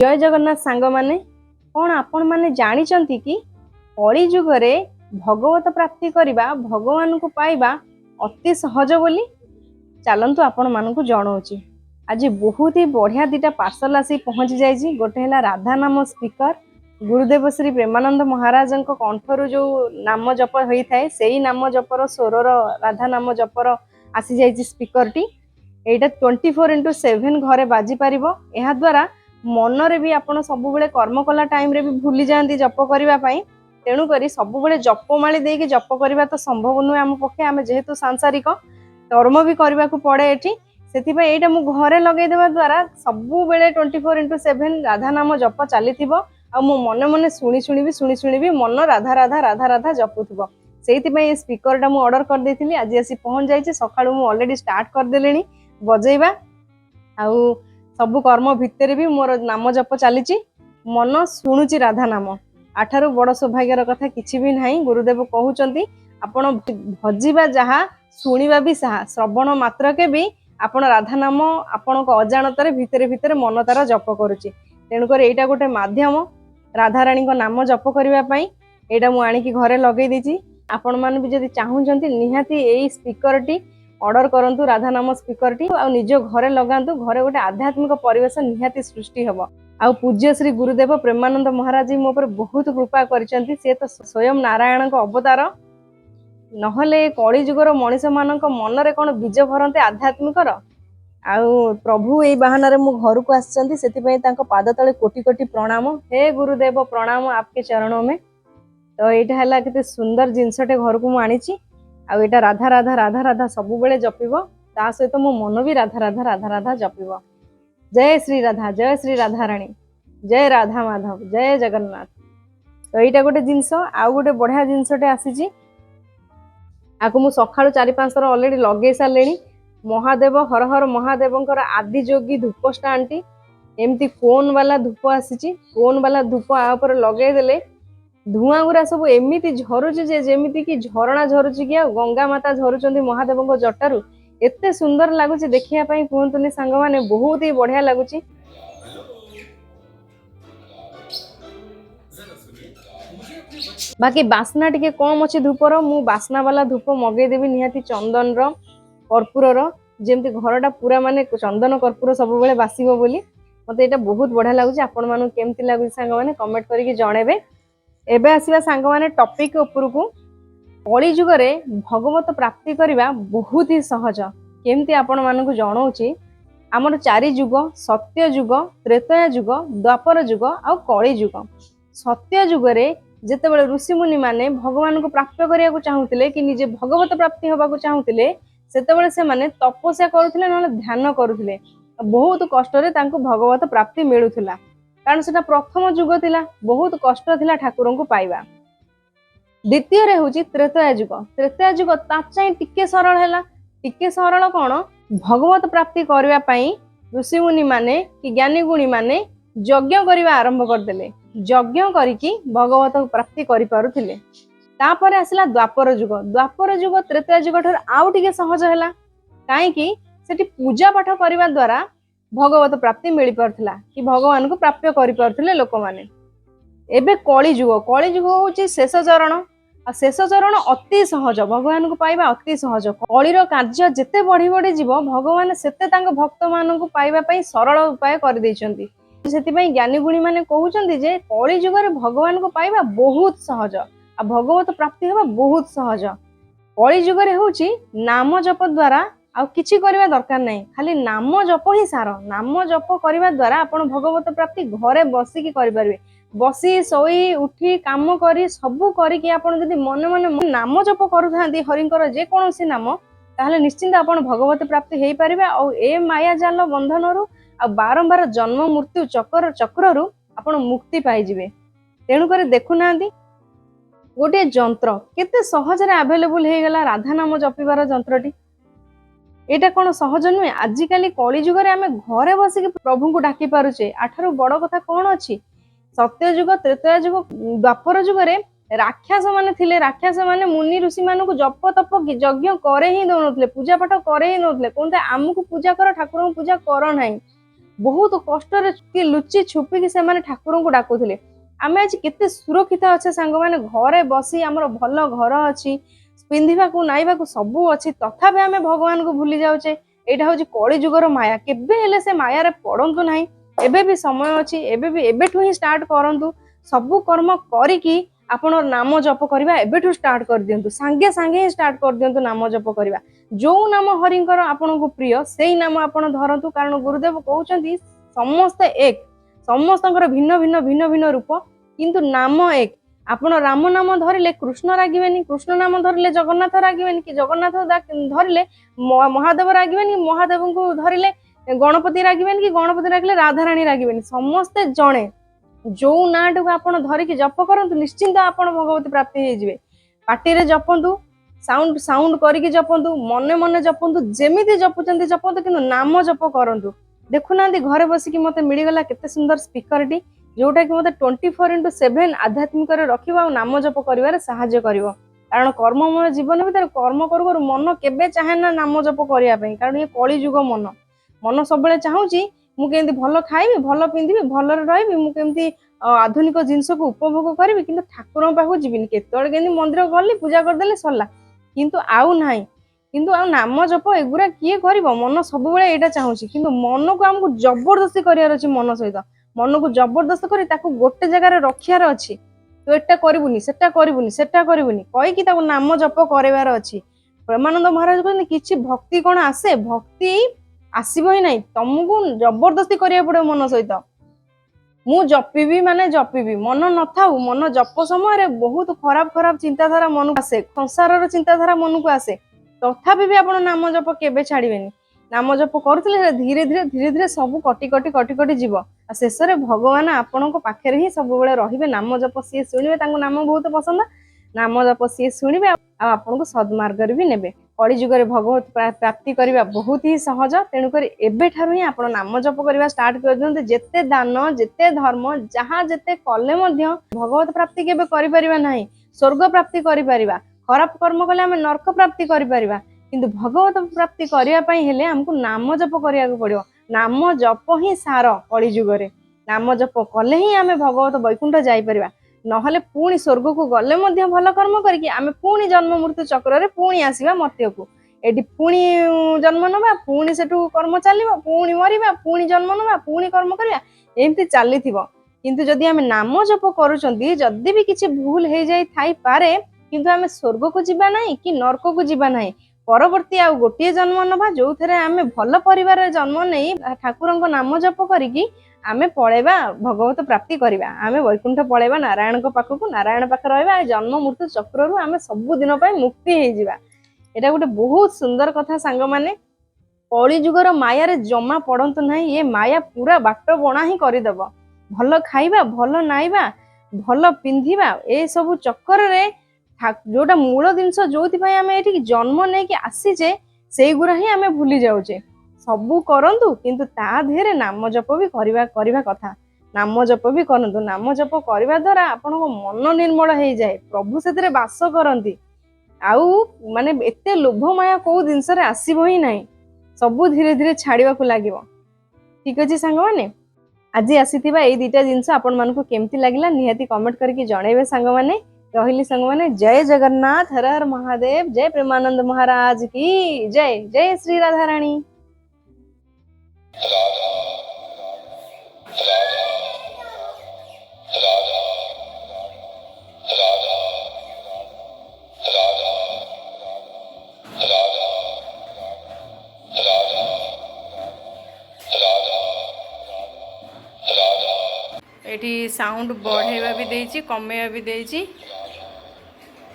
जय जगन्नाथ सांग माने कौन आपण माने जानिचंती कि कली जुगरे भगवत प्राप्ति करबा भगवान को पाइबा अति सहज बोली। चलतु आपण मानकु जणाऊँगी। आज बहुत ही बढ़िया दीटा पार्सल आसी पहुँची जाइए। गोटे है राधा नाम स्पीकर गुरुदेव श्री प्रेमानंद महाराज कंठर जो नाम जप होता है से नाम जपर स्वर राधा नाम जपर आसी जाइए स्पीकर टी। एटा 24/7 घरे बाजी पारिबो। एहा द्वारा मनरे भी आपण सबुबले कर्म कला टाइम रे भी भूली जाती जप करने। तेणुक सबुबले जपमाली देके जप करवा तो संभव नुहे आम पक्षे। आम जेहेतु सांसारिक कर्म भी करने को पड़े एटी से यहाँ मु घरे लगेदेवा द्वारा सबुबले 24/7 राधा नाम जप चली आ मो मन मन शुणी भी मन राधा राधा राधा राधा जपुथो। से स्पीकर मु ऑर्डर कर देती। आज आसी पहुँच जाइए। सकाळु मु ऑलरेडी स्टार्ट करदेली बजेଇବା। आउ सबु कर्म भितर भी मोर नाम जप चली मन शुणुची राधा नाम। आठारु बड़ सौभाग्यर कथा किछि भी नहीं। गुरुदेव कहउचंती आपण भजिबा जहा शुणिबा भी साहा श्रवण मात्र के भी आपण राधा नाम आपण को अजाणतारे भितर भितर मन तार जप करूची। तेणुकर एटा गोटे माध्यम राधा रानी को नाम जप करबा पई एटा मु आनी की घरे लगेई देची। आपण मान भी जदि चाहूचंती निहाती एई स्पीकर टी ऑर्डर करंतु राधा नाम स्पीकर टी आ निज घरे लगांतु। घरे गोटे आध्यात्मिक परिवेश निहाती सृष्टि हबो। आ पूज्य श्री गुरुदेव प्रेमानंद महाराज जी मो पर बहुत कृपा करिसंती। से तो स्वयं नारायण को अवतार नहले कली जुगर मनीष मानक मनरे कोन बीज भरंते आध्यात्मिकर। आउ प्रभु एई बहाना मु घर को आसचंती। सेति तांको पाद तले कोटि कोटि प्रणाम। हे गुरुदेव प्रणाम आपके चरणों में। तो एटा हला केते सुंदर जिनसटे घर को मु आनीची। आउ एटा राधा राधा राधा राधा सबुबले जपिबो। ता सहित मो मन भी राधा राधा राधा राधा जपिबो। जय श्री राधा जय श्री राधा रानी जय राधा माधव जय जगन्नाथ। तो एटा गोटे जिनस। आउ गोटे बढ़िया जिनसटे आसीची। आकु मु सखाळु 4-5 थर ऑलरेडी लगे सारलेनी। महादेव हर हर महादेवंकर आदि जोगी धूप स्टांडी एमती कोन वाला धूप आसीची। कोन वाला धूप आ ऊपर लगे देले धुआं गुरा सब एमिति झरुची जे जेमिति कि झरणा झरुची कि गंगा माता झरुचंदी महादेवंको जटारू। एते सुंदर लागुची देखिया पई कहंतुनी सांग माने बहुत ही बढ़िया लागुची। बाकी बासना टिके कम अच्छी धूपर मु बासना वाला धूप मगे देवी निहाती चंदन रो कर्पूर रो जेमती घरटा पूरा माने चंदन कर्पूर सब बेले बासिबो बोली मते एटा बहुत बढ़िया लागुची। आपण मानु केमती लागुची सांग माने कमेंट करके जणेबे। एबे आसीबा सांग माने टॉपिक उपरकू। कली जुगरे भगवत प्राप्ति करबा बहुत ही सहज। केमती आपण मानकु जणाउची। आमर 4 युग सत्य युग त्रेतया युग द्वापर युग आ कली युग। सत्य युगरे जेतेबेले ऋषि मुनि माने भगवान को प्राप्त करिया को चाहुतिले कि निजे भगवत प्राप्ति होबा को चाहुतिले सेतेबेले से माने तपस्या करूथिले न ध्यान करूथिले। बहुत कष्ट रे तांको भगवत प्राप्ति मिलुथिला कारण सेटा प्रथम युग थिला। बहुत कष्ट थिला ठाकुरन को पाइबा। द्वितीय रे होची त्रेतया युग। त्रेतया युग ताचाई टिके सरल हैला। टिके सरल कोन भगवत प्राप्ति करबा पई ऋषि मुनि माने कि ज्ञानी गुणी माने यज्ञ करबा आरंभ कर देले। यज्ञ करिकी भगवत प्राप्ति करि पारुथिले। तापर आसिला द्वापर युग। द्वापर युग त्रेतया युग ठर आउ टिके सहज हैला काहे कि सेठी पूजा पाठ करबा द्वारा भगवत प्राप्ति मिली पारथिला कि भगवान को प्राप्त करि पारथिले लोक माने। एबे कली युग। कली युग होची शेष चरण। आ शेष चरण अति सहज भगवान को पाइबा अति सहज। कलीर कार्य जेते बढ़ी बढ़ी जीव भगवान सेते तांको भक्त मान को पाइबा पई सरल उपाय कर दैछंती। सेति पई ज्ञानी गुणी माने कहउचंती जे कली युग रे भगवान को पाइबा बहुत सहज आ भगवत प्राप्ति होबा बहुत सहज। कली युग रे होची नाम जप द्वारा आ किछि करबा दरकार नहीं। खाली नाम जप ही सार। नाम जप करबा द्वारा आपण भगवत प्राप्ति घरे बसी की करि परबे। बसी सोई उठी काम करी सबु करी कि आपण जदि मन मन नाम जप करूथांती हरिंकर जे कोनोसी नाम ताहले निश्चिंत आपण भगवत प्राप्ति हेई परिबा। आ ए माया जाल बंधनरु आ बारंबार जन्म मृत्यु चक्ररु आपण मुक्ति पाई जिवे। तेणु करे देखु नांती गोटे जंत्र केते सहज रे अवेलेबल हे गेला राधा नाम जपिबार जंत्रटी। एटा कोन सहज नुहे। आजिकाली कली युग रे आमे घरे बसी प्रभु को डाकी पारुचे। आठारु बड़ कथा कोन अछि। सत्य युग त्रेतया युग द्वापर युग रे राक्षस माने थिले। राक्षस माने मुनि ऋषि मान को जप तप यज्ञ करे ही दउनथले। पूजा पाठ करे ही नथले। कोनते आमको पूजा कर ठाकुर को पूजा कर नाही। बहुत कष्ट लुचि छुपिकी से ठाकुर को डाकुले। आम आज केते सुरक्षित अच्छे सांग मैंने घरे बसी आमर भल घर अच्छी पिंधा को नाइबा को सबू अच्छी तथापि आम भगवान को भूली जाऊे। यहाँ हूँ कली जुगर माया केबे से माया रे पड़तु ना। एबे भी समय अच्छी एबेठू ही स्टार्ट करंतु सबू कर्म करिकी आपण नाम जप करवा एबेठू स्टार्ट कर दियंतु सांगे सांगे ही स्टार्ट कर दियंतु नाम जप करवा। जो नाम हरिंकर आपण को प्रिय से नाम आपण धरतु कारण गुरुदेव कहउचंती समस्त एक समस्तଙ୍କର भिन्न भिन्न भिन्न भिन्न रूप किंतु नाम एक। आपण राम नाम धरिले कृष्ण रागिबेनी कृष्ण नाम धरिले जगन्नाथ रागिबेनी कि जगन्नाथ धरिले महादेव रागिबेनी महादेव को धरिले गणपति रागिबेनी कि गणपति रागिले राधाराणी रागिबेनी समस्ते जणे। जो नाटक आपण धरिकी जप करंतु निश्चिंत आपण भगवती प्राप्ति हे जिवे। पार्टी रे जपंतु साउंड साउंड करिकी जपंतु मने मने जपंतु जेमिति जपुचंती जपंतु किंतु नाम जप करंतु। देखुना घरे बसिकी मते मिलिगला केते सुंदर स्पीकर टी जोटा कि मते 24/7 आध्यात्मिक रखिबा और नाम जप करिवारे सहाय्य करिवो। कारण कर्ममय जीवन भीतर कर्म करू करू मन केबे चाहे ना नाम जप करिया पई कारण ये कली जुग मन मन सबले चाहूची मु केमती भल खाइबी भल पिंधिबी भलरे रहिबी मु केमती आधुनिक जिनस को उपभोग करिबी किंतु ठाकुर पाखु जीविनी केतोळे केमती मंदिर गली पूजा करदेले सरला किंतु आउ नाही किंतु आ नाम जप एगुरा किए करिवो मन सब बेले एटा चाहूची किंतु मन को हमकु जबरदस्ती करियार अछि मन सहित मन को जबरदस्त करी ताकू गोटे जगार रखियार अछि तो एटा करिवुनी सेटा करिवुनी कहि कि ताकू नाम जप करबार अछि। प्रेमानंद महाराज कहते किछि भक्ति कोन आसे भक्ति आसीबो ही नहीं तुमको जबरदस्ती करिया पड़े मन सहित मु जपिबी माने जपिबी मन न थाउ मन जप समय बहुत खराब खराब चिंताधारा मन को आसे संसार चिंताधारा मन को आसे तथापि भी आपण नाम जप केबे छाड़िबेनी नाम जप करथिले धीरे धीरे धीरे धीरे सब कटि कटि कटि कटि जीव शेष में भगवान आपण पाखे ही सब बेले रहिबे नाम जप सी शुणिबे तांको नाम बहुत पसंद नाम जप सी शुणिबे आपण को सद्मार्ग भी नेबे। कली जुगरे भगवत प्राप्ति करबा बहुत ही सहज तेणुक एबे ठारू ही आपण नाम जप करबा स्टार्ट कर दियंते जेते दान जेते धर्म जहाँ जेते कले मध्य भगवत प्राप्ति केबे करि परिबा नाही स्वर्ग प्राप्ति करि परिबा खराब कर्म कले हम नरक प्राप्ति करि परिबा किंतु भगवत प्राप्ति करिया पई हेले हमकु नाम जप करिया को पड़ियो। नाम जप ही सार कली जुगरे नाम जप कले ही आमे भगवत वैकुंठ जाई परिबा नहले पुणी स्वर्ग को गले मध्य भल कर्म करके आमे पुणी जन्म मृत्यु चक्र रे पुणी आसीबा मर्त्य को एडी पुणी जन्म नबा पुणी सेठू कर्म चलिबा पुणी मरिबा पुणी जन्म नबा पुणी कर्म करिया एमती चलीथिबो किंतु जदि आमे नाम जप करूचंती जदि भी किछि भूल हे जाई थाई पारे किंतु आमे स्वर्ग को जिबा नाही कि नरक को जिबा नाही परवर्ती आ गोटे जन्म नबा जो थे आमे भल परिवार जन्म नहीं ठाकुरंक नाम जप करिकी आमे पळेबा भगवत प्राप्ति करिबा आमे वैकुंठ पळेबा नारायण को पाखकु नारायण पाख रहबा जन्म मृत्यु चक्र रु आमे सब दिन पई मुक्ति हे जिबा। एटा गोटे बहुत सुंदर कथा सांग माने कली जुगर माया रे जमा पड़ंतु नाही ये माया पूरा बाट बणा ही करिदब भल खाइबा भल नाइबा भल पिंधिबा ए सब चक्कर रे जोटा मूल जिनस जो आम ये जन्म नहीं कि आसीचे से गुरा ही आम भूली जाऊे सबू करंतु किंतु ता देहरे नाम जप भी करवा कथा नाम जप भी करंतु नाम जप करवा द्वारा आपण मन निर्मल हो जाए प्रभु से बास करती आउ माने एते लोभ माया कौ जिनस आसब ही ना सबू धीरे धीरे छाड़ा लगे। ठीक अच्छे सांग मैंने आज आसीथिबा ए दुटा जिनस आपण मानकु केमती लागला निहाती कमेंट करके जणेबे सांग माने रहिली संग माने जय जगन्नाथ हर हर महादेव जय प्रेमानंद महाराज की जय जय श्री राधा रानी। एठी साउंड बढ़ेवा भी देइछि कमेवा भी देइछि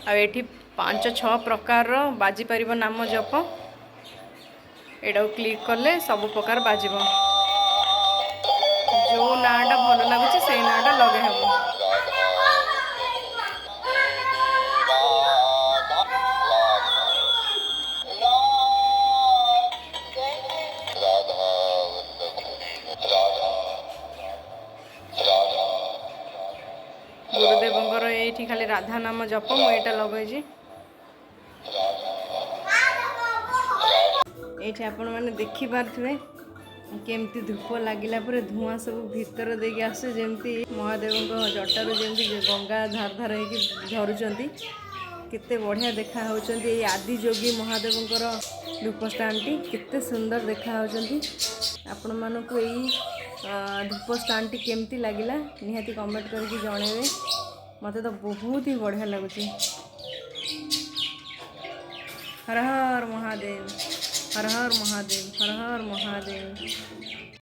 आ एठी 5-6 प्रकार बाजी परिबो नाम जप एटा क्लिक करले सब प्रकार बाजिबो जो नाटा भल लागुछि से नाटा लगे हेबो। गुरुदेवंकर ये खाली राधा नाम जप मुझे लगे ये आपण मैंने देखी पारे केमती धूप लगिला पर धुआं सब भीतर देके आसे जेमती महादेव जटारू जमी गंगा धार धार होगी झरुंच केते बढ़िया देखा होचंती ये आदि जोगी महादेव धूप स्टाण्डटी केते सुंदर देखा होचंती। आपण मानकु यही धूप स्टाण्डटी केमती लगिला निहाती कमेंट करके जणेबे। मते तो बहुत ही बढ़िया लगुच। हर हर महादेव, हर हर महादेव, हर हर महादेव।